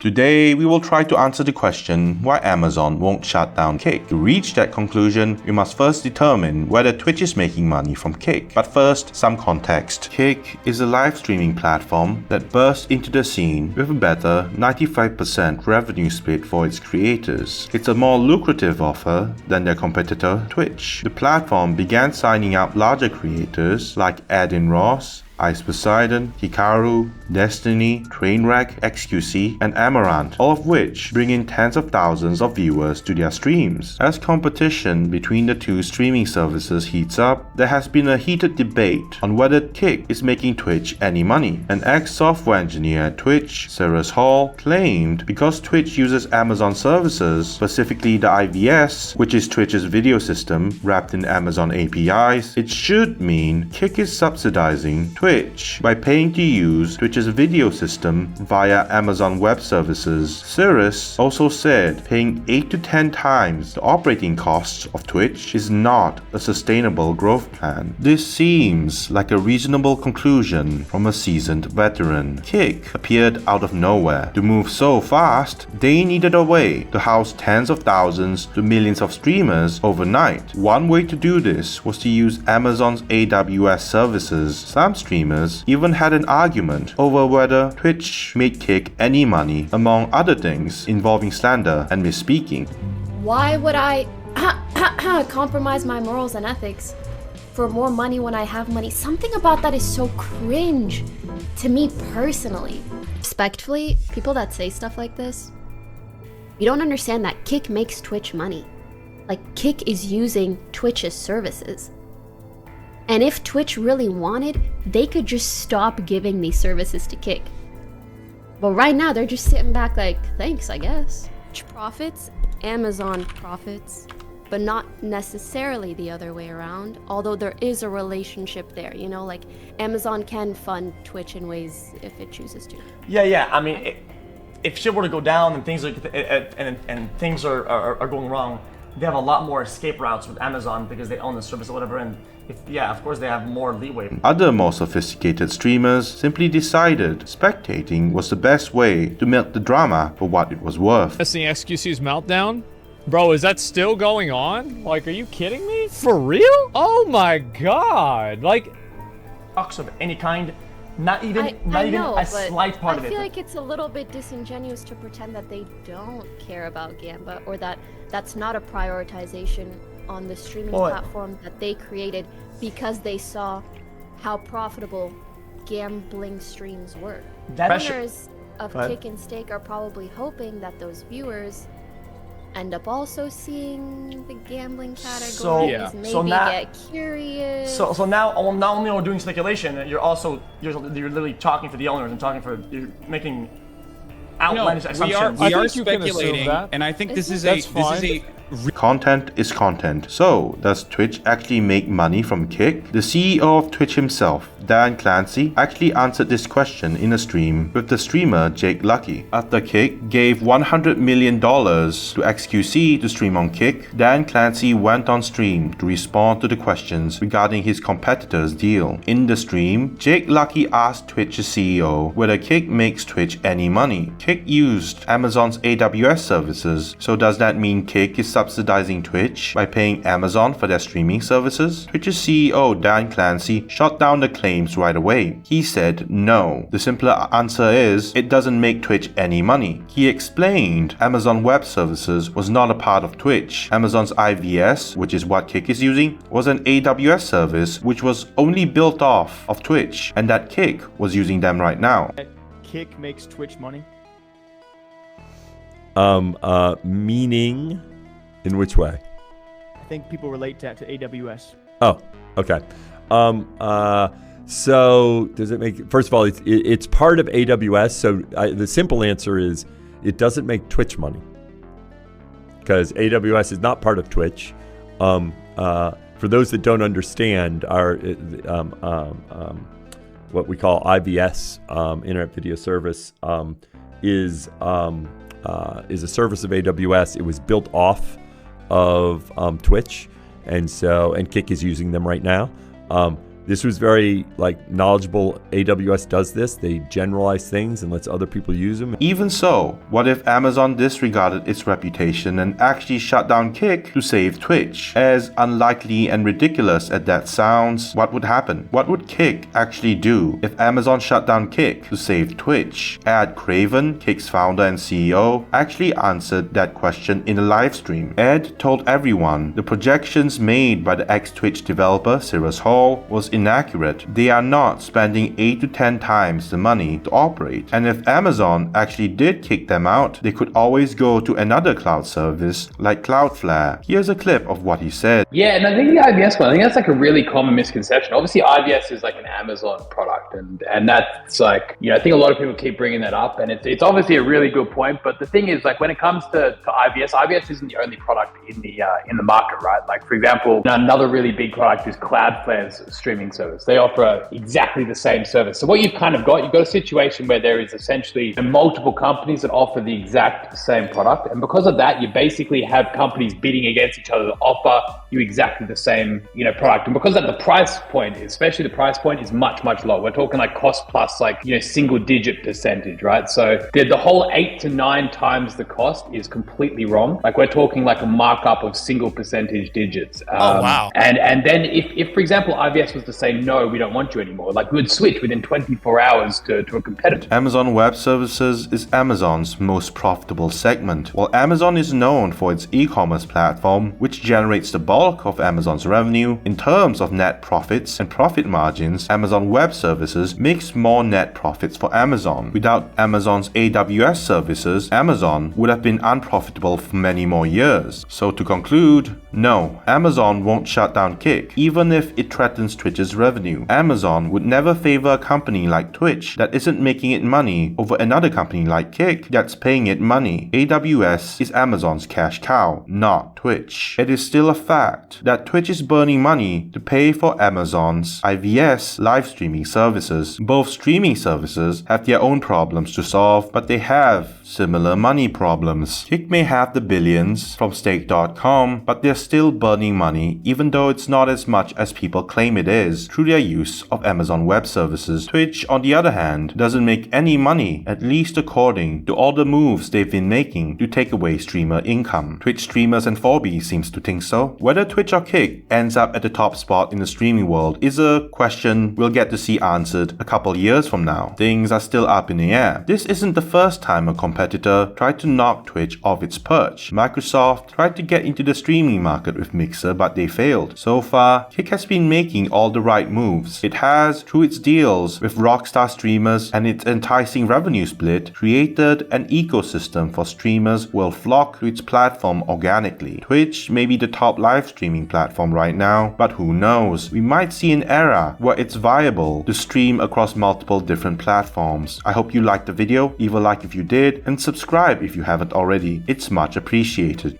Today, we will try to answer the question why Amazon won't shut down Kick. To reach that conclusion, we must first determine whether Twitch is making money from Kick. But first, some context. Kick is a live streaming platform that burst into the scene with a better 95% revenue split for its creators. It's a more lucrative offer than their competitor, Twitch. The platform began signing up larger creators like Adin, Poseidon, Hikaru, Destiny, Trainwreck, XQC, and Amouranth, all of which bring in tens of thousands of viewers to their streams. As competition between the two streaming services heats up, there has been a heated debate on whether Kick is making Twitch any money. An ex-software engineer at Twitch, Cyrus Hall, claimed because Twitch uses Amazon services, specifically the IVS, which is Twitch's video system wrapped in Amazon APIs, it should mean Kick is subsidizing Twitch by paying to use Twitch's video system via Amazon Web Services. Cyrus also said paying 8 to 10 times the operating costs of Twitch is not a sustainable growth plan. This seems like a reasonable conclusion from a seasoned veteran. Kick appeared out of nowhere. To move so fast, they needed a way to house tens of thousands to millions of streamers overnight. One way to do this was to use Amazon's AWS services. Some streamers even had an argument over whether Twitch made Kick any money, among other things involving slander and misspeaking. Why would I compromise my morals and ethics for more money when I have money? Something about that is so cringe to me personally. Respectfully, people that say stuff like this, you don't understand that Kick makes Twitch money. Like, Kick is using Twitch's services. And if Twitch really wanted, they could just stop giving these services to Kick. But right now, they're just sitting back like, thanks, I guess. Twitch profits, Amazon profits, but not necessarily the other way around. Although there is a relationship there, you know, like Amazon can fund Twitch in ways if it chooses to. Yeah. I mean, if shit were to go down and things things are going wrong, they have a lot more escape routes with Amazon because they own the service or whatever, and of course they have more leeway. Other more sophisticated streamers simply decided spectating was the best way to milk the drama for what it was worth. Testing XQC's meltdown? Bro, is that still going on? Like, are you kidding me? For real? Oh my god! Like, Talks of any kind, not even a slight part of it. I feel like it's a little bit disingenuous to pretend that they don't care about Gamba, or that that's not a prioritization on the streaming platform that they created because they saw how profitable gambling streams were. Owners of Kick and Stake are probably hoping that those viewers end up also seeing the gambling categories, get curious. So now, not only are we doing speculation, you're literally talking to the owners and you're making outlandish assumptions. We are speculating, and I think this is a Content is content. So, does Twitch actually make money from Kick? The CEO of Twitch himself, Dan Clancy, actually answered this question in a stream with the streamer Jake Lucky. After Kick gave $100 million to XQC to stream on Kick, Dan Clancy went on stream to respond to the questions regarding his competitor's deal. In the stream, Jake Lucky asked Twitch's CEO whether Kick makes Twitch any money. Kick used Amazon's AWS services, so does that mean Kick is subsidizing Twitch by paying Amazon for their streaming services? Twitch's CEO Dan Clancy shot down the claims right away. He said no. The simpler answer is it doesn't make Twitch any money. He explained Amazon Web Services was not a part of Twitch. Amazon's IVS, which is what Kick is using, was an AWS service which was only built off of Twitch, and that Kick was using them right now. Kick makes Twitch money? Meaning? In which way? I think people relate that to AWS. Oh, okay. So does it make? First of all, it's part of AWS. So the simple answer is it doesn't make Twitch money because AWS is not part of Twitch. For those that don't understand, our what we call IVS, Internet Video Service, is a service of AWS. It was built off of Twitch, and Kick is using them right now. This was very knowledgeable. AWS does this. They generalize things and lets other people use them. Even so, what if Amazon disregarded its reputation and actually shut down Kick to save Twitch? As unlikely and ridiculous as that sounds, what would happen? What would Kick actually do if Amazon shut down Kick to save Twitch? Ed Craven, Kick's founder and CEO, actually answered that question in a live stream. Ed told everyone the projections made by the ex-Twitch developer Cyrus Hall was inaccurate. They are not spending 8 to 10 times the money to operate. And if Amazon actually did kick them out, they could always go to another cloud service like Cloudflare. Here's a clip of what he said. Yeah, and I think the IBS one, I think that's a really common misconception. Obviously, IBS is an Amazon product, and that's I think a lot of people keep bringing that up, and it's obviously a really good point. But the thing is, when it comes to IBS isn't the only product in the market, right? For example, another really big product is Cloudflare's streaming service. They offer exactly the same service. So what you've got a situation where there is essentially multiple companies that offer the exact same product. And because of that, you basically have companies bidding against each other to offer you exactly the same, product. And because of the price point, especially the price point is much, much lower. We're talking cost plus single digit percentage, right? So the whole 8 to 9 times the cost is completely wrong. We're talking a markup of single percentage digits. Oh, wow. And then if, for example, IBS was to say, no, we don't want you anymore, we would switch within 24 hours to a competitor. Amazon Web Services is Amazon's most profitable segment. While Amazon is known for its e-commerce platform, which generates the bulk of Amazon's revenue, in terms of net profits and profit margins, Amazon Web Services makes more net profits for Amazon. Without Amazon's AWS services, Amazon would have been unprofitable for many more years. So to conclude, no, Amazon won't shut down Kick, even if it threatens Twitch's revenue. Amazon would never favor a company like Twitch that isn't making it money over another company like Kick that's paying it money. AWS is Amazon's cash cow, not Twitch. It is still a fact that Twitch is burning money to pay for Amazon's IVS live streaming services. Both streaming services have their own problems to solve, but they have similar money problems. Kick may have the billions from stake.com, but they're still burning money, even though it's not as much as people claim it is, through their use of Amazon Web Services. Twitch, on the other hand, doesn't make any money, at least according to all the moves they've been making to take away streamer income. Twitch streamers and 4B seems to think so. Whether Twitch or Kick ends up at the top spot in the streaming world is a question we'll get to see answered a couple years from now. Things are still up in the air. This isn't the first time a competitor tried to knock Twitch off its perch. Microsoft tried to get into the streaming market with Mixer, but they failed. So far, Kick has been making all the right moves. It has, through its deals with Rockstar streamers and its enticing revenue split, created an ecosystem for streamers will flock to its platform organically. Twitch may be the top live streaming platform right now, but who knows? We might see an era where it's viable to stream across multiple different platforms. I hope you liked the video. Leave a like if you did, and subscribe if you haven't already. It's much appreciated.